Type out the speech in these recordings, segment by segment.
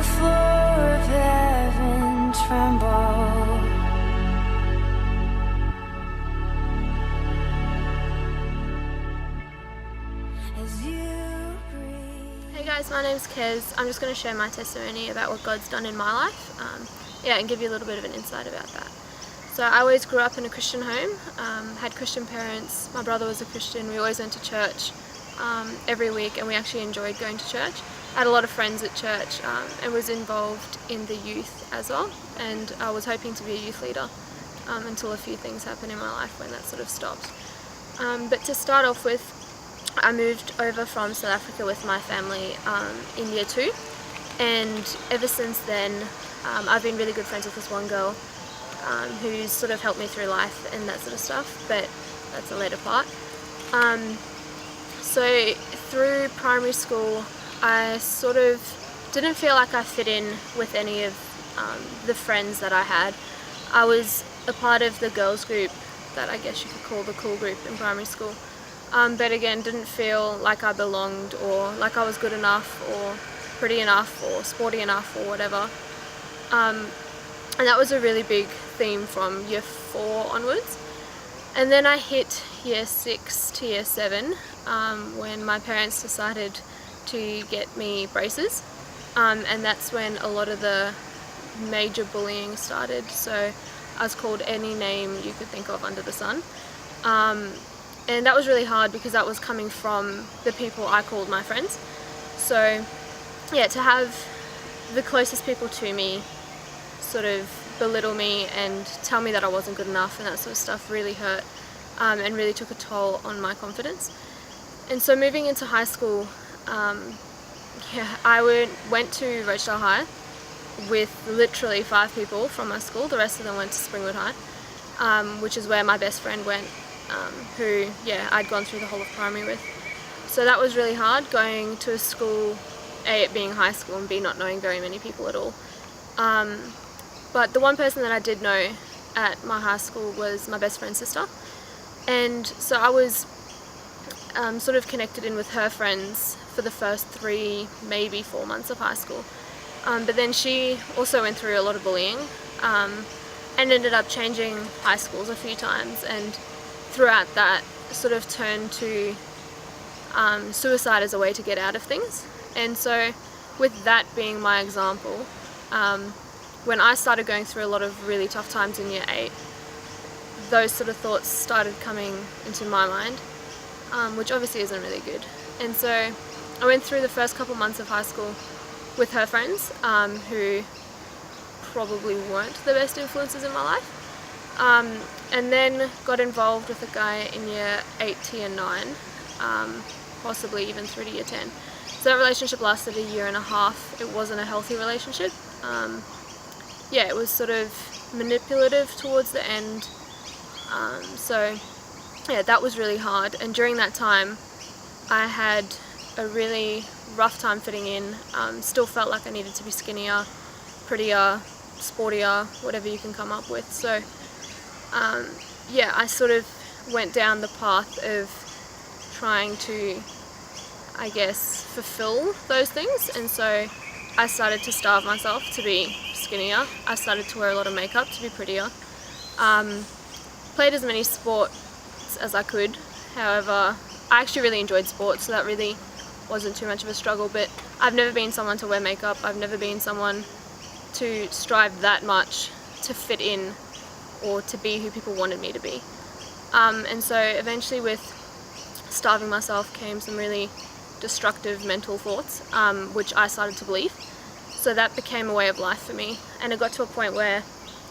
the floor of heaven tremble. As you breathe. Hey guys, my name's Kez. I'm just going to share my testimony about what God's done in my life, and give you a little bit of an insight about that. So I always grew up in a Christian home, had Christian parents. My brother was a Christian. We always went to church every week, and we actually enjoyed going to church. I had a lot of friends at church and was involved in the youth as well, and I was hoping to be a youth leader until a few things happened in my life when that sort of stopped. But to start off with, I moved over from South Africa with my family in year 2, and ever since then I've been really good friends with this one girl who's sort of helped me through life and that sort of stuff, but that's a later part. So through primary school I sort of didn't feel like I fit in with any of the friends that I had. I was a part of the girls group that I guess you could call the cool group in primary school, but again didn't feel like I belonged or like I was good enough or pretty enough or sporty enough or whatever. And that was a really big theme from year 4 onwards. And then I hit year 6 to year 7 when my parents decided to get me braces, and that's when a lot of the major bullying started. So I was called any name you could think of under the sun, and that was really hard because that was coming from the people I called my friends. So yeah, to have the closest people to me sort of belittle me and tell me that I wasn't good enough and that sort of stuff really hurt and really took a toll on my confidence. And so moving into high school, I went to Rochdale High with literally 5 people from my school. The rest of them went to Springwood High, which is where my best friend went, who I'd gone through the whole of primary with. So that was really hard, going to a school, A, it being high school, and B, not knowing very many people at all. But the one person that I did know at my high school was my best friend's sister, and so I was sort of connected in with her friends for the first 3, maybe 4 months of high school. But then she also went through a lot of bullying and ended up changing high schools a few times, and throughout that sort of turned to suicide as a way to get out of things. And so with that being my example, when I started going through a lot of really tough times in year 8, those sort of thoughts started coming into my mind, which obviously isn't really good. And so I went through the first couple months of high school with her friends, who probably weren't the best influences in my life, and then got involved with a guy in year 8 to year 9, possibly even through to year 10. So that relationship lasted a year and a half. It wasn't a healthy relationship. It was sort of manipulative towards the end. So that was really hard. And during that time, I had a really rough time fitting in. Still felt like I needed to be skinnier, prettier, sportier, whatever you can come up with. So I sort of went down the path of trying to, I guess, fulfill those things. And so I started to starve myself to be skinnier. I started to wear a lot of makeup to be prettier. Played as many sports as I could. However, I actually really enjoyed sports, so that really wasn't too much of a struggle. But I've never been someone to wear makeup. I've never been someone to strive that much to fit in or to be who people wanted me to be. And so eventually with starving myself came some really destructive mental thoughts, which I started to believe. So that became a way of life for me, and it got to a point where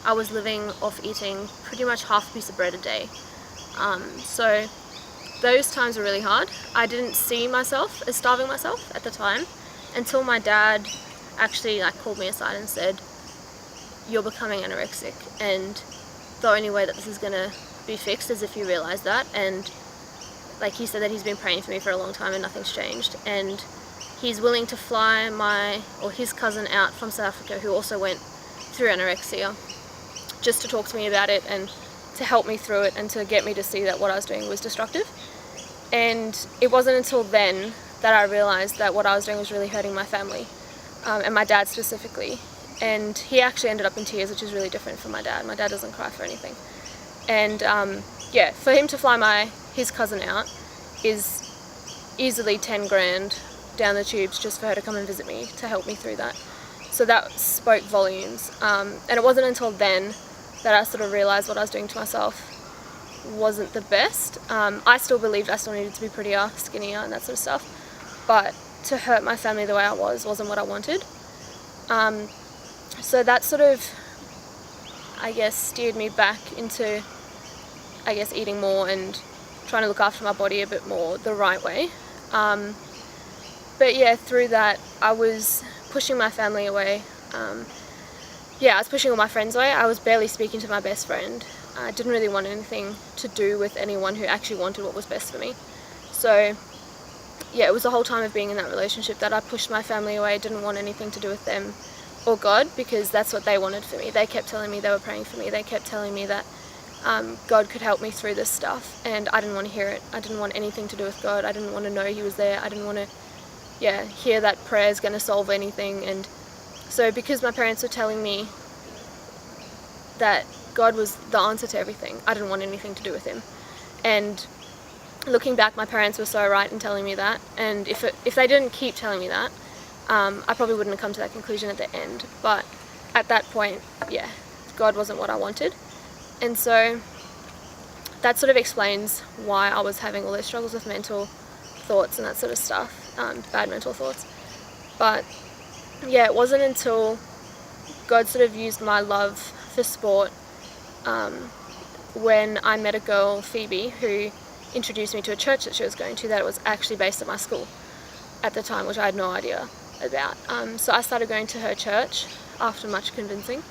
I was living off eating pretty much half a piece of bread a day. So those times were really hard. I didn't see myself as starving myself at the time until my dad actually called me aside and said, "You're becoming anorexic, and the only way that this is gonna be fixed is if you realize that." And he said that he's been praying for me for a long time and nothing's changed, and he's willing to fly his cousin out from South Africa, who also went through anorexia, just to talk to me about it and to help me through it and to get me to see that what I was doing was destructive. And it wasn't until then that I realized that what I was doing was really hurting my family. and my dad specifically. And he actually ended up in tears, which is really different from my dad. My dad doesn't cry for anything. And yeah, for him to fly his cousin out is easily 10 grand down the tubes just for her to come and visit me, to help me through that. So that spoke volumes. And it wasn't until then that I sort of realised what I was doing to myself wasn't the best. I still believed I still needed to be prettier, skinnier, and that sort of stuff. But to hurt my family the way I wasn't what I wanted. So that sort of, I guess, steered me back into, I guess, eating more and trying to look after my body a bit more the right way. But yeah, through that, I was pushing my family away. I was pushing all my friends away. I was barely speaking to my best friend. I didn't really want anything to do with anyone who actually wanted what was best for me. So yeah, it was the whole time of being in that relationship that I pushed my family away. I didn't want anything to do with them or God, because that's what they wanted for me. They kept telling me they were praying for me. They kept telling me that God could help me through this stuff, and I didn't want to hear it. I didn't want anything to do with God. I didn't want to know He was there. I didn't want to hear that prayer is going to solve anything. And so because my parents were telling me that God was the answer to everything, I didn't want anything to do with Him. And looking back, my parents were so right in telling me that, and if they didn't keep telling me that, I probably wouldn't have come to that conclusion at the end. But at that point, God wasn't what I wanted. And so that sort of explains why I was having all those struggles with mental thoughts and that sort of stuff, bad mental thoughts. But yeah, it wasn't until God sort of used my love for sport when I met a girl, Phoebe, who introduced me to a church that she was going to, that it was actually based at my school at the time, which I had no idea about. So I started going to her church after much convincing.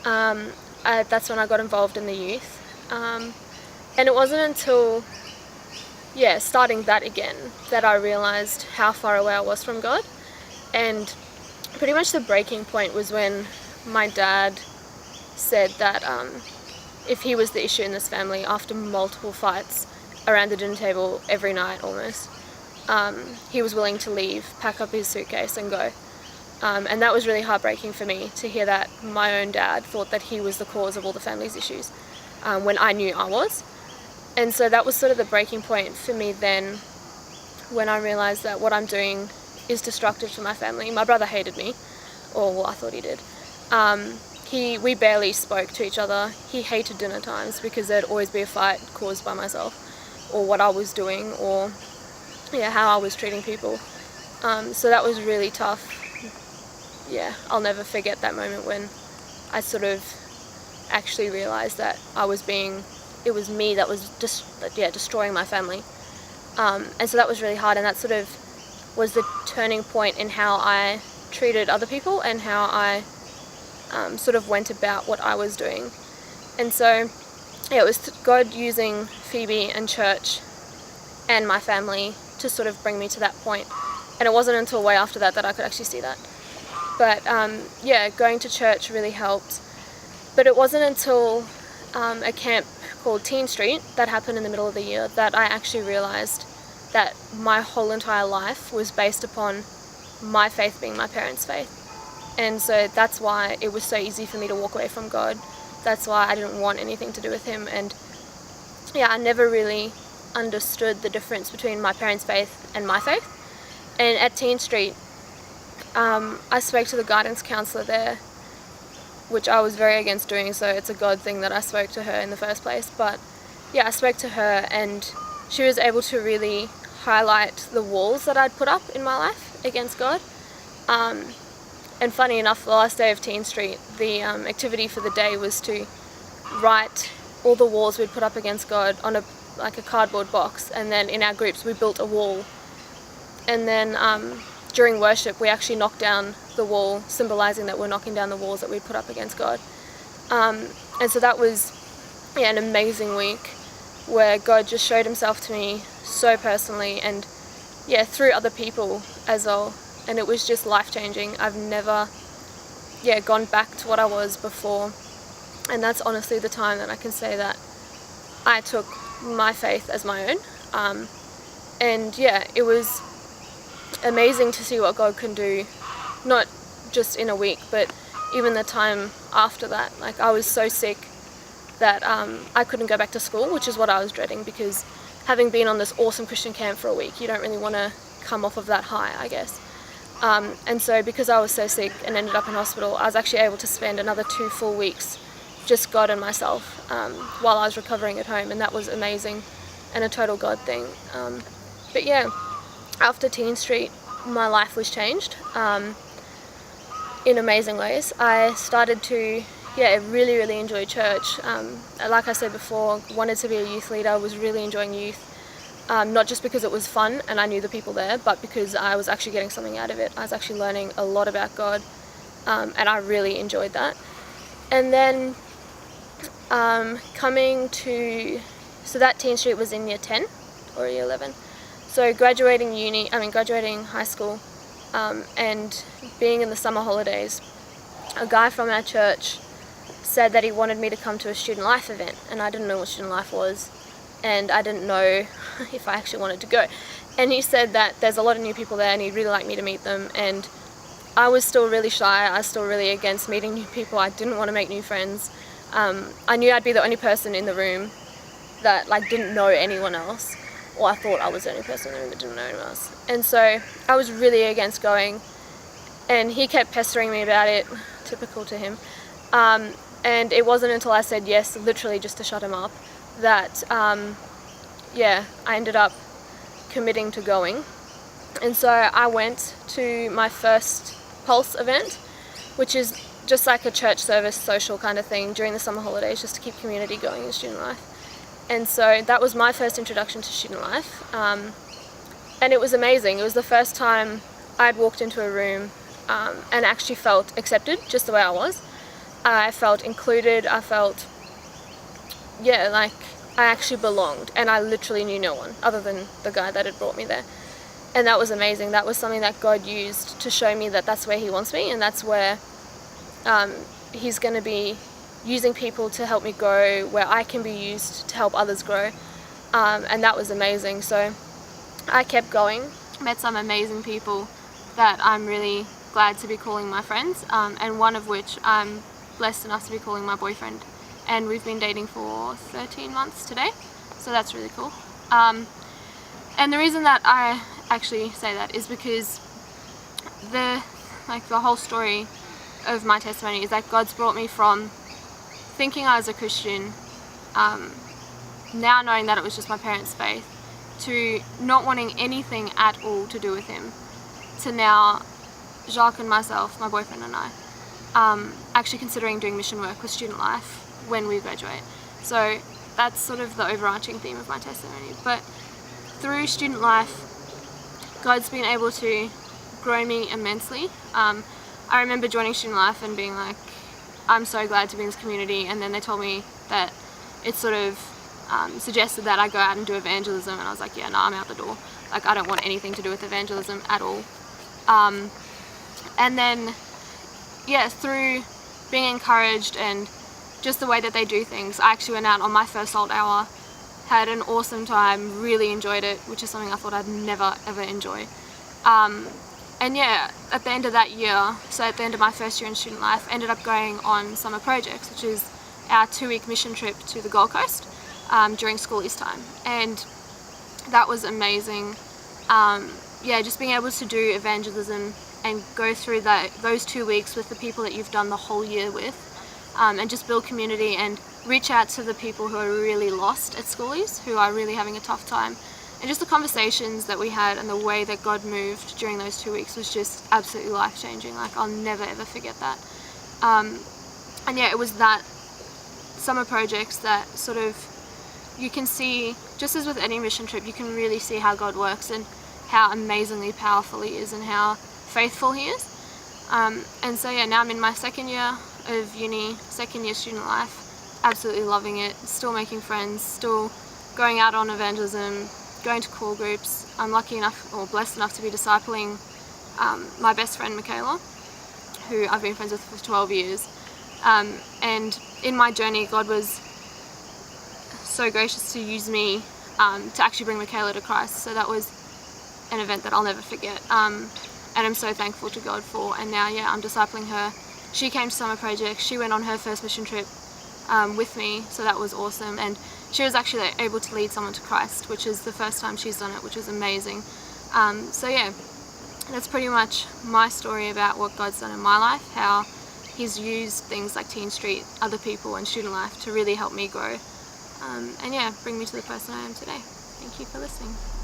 That's when I got involved in the youth. And it wasn't until, starting that again, that I realised how far away I was from God. And pretty much the breaking point was when my dad said that if he was the issue in this family, after multiple fights around the dinner table every night almost, he was willing to leave, pack up his suitcase and go. And that was really heartbreaking for me to hear that my own dad thought that he was the cause of all the family's issues, when I knew I was. And so that was sort of the breaking point for me then, when I realised that what I'm doing is destructive to my family. My brother hated me, or well, I thought he did. We barely spoke to each other. He hated dinner times because there'd always be a fight caused by myself, or what I was doing, or how I was treating people. So that was really tough. I'll never forget that moment when I sort of actually realised that it was me that was destroying my family. And so that was really hard, and that sort of was the turning point in how I treated other people and how I sort of went about what I was doing. And so it was God using Phoebe and church and my family to sort of bring me to that point. And it wasn't until way after that that I could actually see that. But going to church really helped. But it wasn't until a camp called Teen Street that happened in the middle of the year that I actually realised that my whole entire life was based upon my faith being my parents' faith. And so that's why it was so easy for me to walk away from God. That's why I didn't want anything to do with Him. And I never really understood the difference between my parents' faith and my faith. And at Teen Street, I spoke to the guidance counsellor there, which I was very against doing, so it's a God thing that I spoke to her in the first place. But I spoke to her, and she was able to really highlight the walls that I'd put up in my life against God. And funny enough, the last day of Teen Street, the activity for the day was to write all the walls we'd put up against God on a cardboard box, and then in our groups we built a wall. And then during worship we actually knocked down the wall, symbolising that we're knocking down the walls that we'd put up against God. And so that was an amazing week where God just showed Himself to me so personally, and through other people as well. And it was just life-changing. I've never gone back to what I was before. And that's honestly the time that I can say that I took my faith as my own. And it was amazing to see what God can do, not just in a week, but even the time after that, like I was so sick that I couldn't go back to school, which is what I was dreading, because having been on this awesome Christian camp for a week, you don't really want to come off of that high, I guess. And so because I was so sick and ended up in hospital, I was actually able to spend another 2 full weeks just God and myself while I was recovering at home, and that was amazing and a total God thing. But yeah, after Teen Street, my life was changed in amazing ways. I started to really enjoy church. Like I said before, wanted to be a youth leader, was really enjoying youth. Not just because it was fun and I knew the people there, but because I was actually getting something out of it. I was actually learning a lot about God, and I really enjoyed that. And then so that Teen Street was in year 10 or year 11. So graduating high school, and being in the summer holidays, a guy from our church said that he wanted me to come to a student life event, and I didn't know what student life was, and I didn't know if I actually wanted to go. And he said that there's a lot of new people there and he'd really like me to meet them, and I was still really shy. I was still really against meeting new people. I didn't want to make new friends. I knew I'd be the only person in the room that like didn't know anyone else, or I thought I was the only person in the room that didn't know anyone else. And so I was really against going, and he kept pestering me about it, typical to him. And it wasn't until I said yes, literally just to shut him up, that I ended up committing to going. And so I went to my first Pulse event, which is just like a church service social kind of thing during the summer holidays, just to keep community going in student life. And so that was my first introduction to student life, and it was amazing. It was the first time I'd walked into a room and actually felt accepted just the way I was. I felt included. I felt like I actually belonged, and I literally knew no one other than the guy that had brought me there. And that was amazing. That was something that God used to show me that that's where he wants me, and that's where he's going to be using people to help me grow, where I can be used to help others grow. And that was amazing. So I kept going, met some amazing people that I'm really glad to be calling my friends, and one of which I'm blessed enough to be calling my boyfriend. And we've been dating for 13 months today, so that's really cool. And the reason that I actually say that is because the whole story of my testimony is that God's brought me from thinking I was a Christian, now knowing that it was just my parents' faith, to not wanting anything at all to do with him, to now Jacques and myself, my boyfriend and I, actually considering doing mission work with student life when we graduate. So that's sort of the overarching theme of my testimony. But through student life, God's been able to grow me immensely. I remember joining student life and being like, I'm so glad to be in this community, and then they told me that it sort of suggested that I go out and do evangelism, and I was like, yeah, no, I'm out the door. Like, I don't want anything to do with evangelism at all. And then, through being encouraged and just the way that they do things, I actually went out on my first salt hour, had an awesome time, really enjoyed it, which is something I thought I'd never ever enjoy. And at the end of that year, so at the end of my first year in student life, ended up going on summer projects, which is our 2-week mission trip to the Gold Coast during schoolies time. And that was amazing. Just being able to do evangelism and go through those 2 weeks with the people that you've done the whole year with, and just build community and reach out to the people who are really lost at schoolies, who are really having a tough time. And just the conversations that we had and the way that God moved during those 2 weeks was just absolutely life-changing. Like, I'll never ever forget that. It was that summer projects that sort of, you can see, just as with any mission trip, you can really see how God works and how amazingly powerful he is and how faithful he is. Now I'm in my second year of uni, second year student life, absolutely loving it, still making friends, still going out on evangelism, going to core groups. I'm lucky enough, or blessed enough, to be discipling my best friend Michaela, who I've been friends with for 12 years. And in my journey, God was so gracious to use me to actually bring Michaela to Christ. So that was an event that I'll never forget. and I'm so thankful to God for. And now, yeah, I'm discipling her. She came to Summer Project. She went on her first mission trip with me, so that was awesome. And she was actually able to lead someone to Christ, which is the first time she's done it, which is amazing. So yeah, that's pretty much my story about what God's done in my life, how He's used things like Teen Street, other people, and student life to really help me grow. And yeah, bring me to the person I am today. Thank you for listening.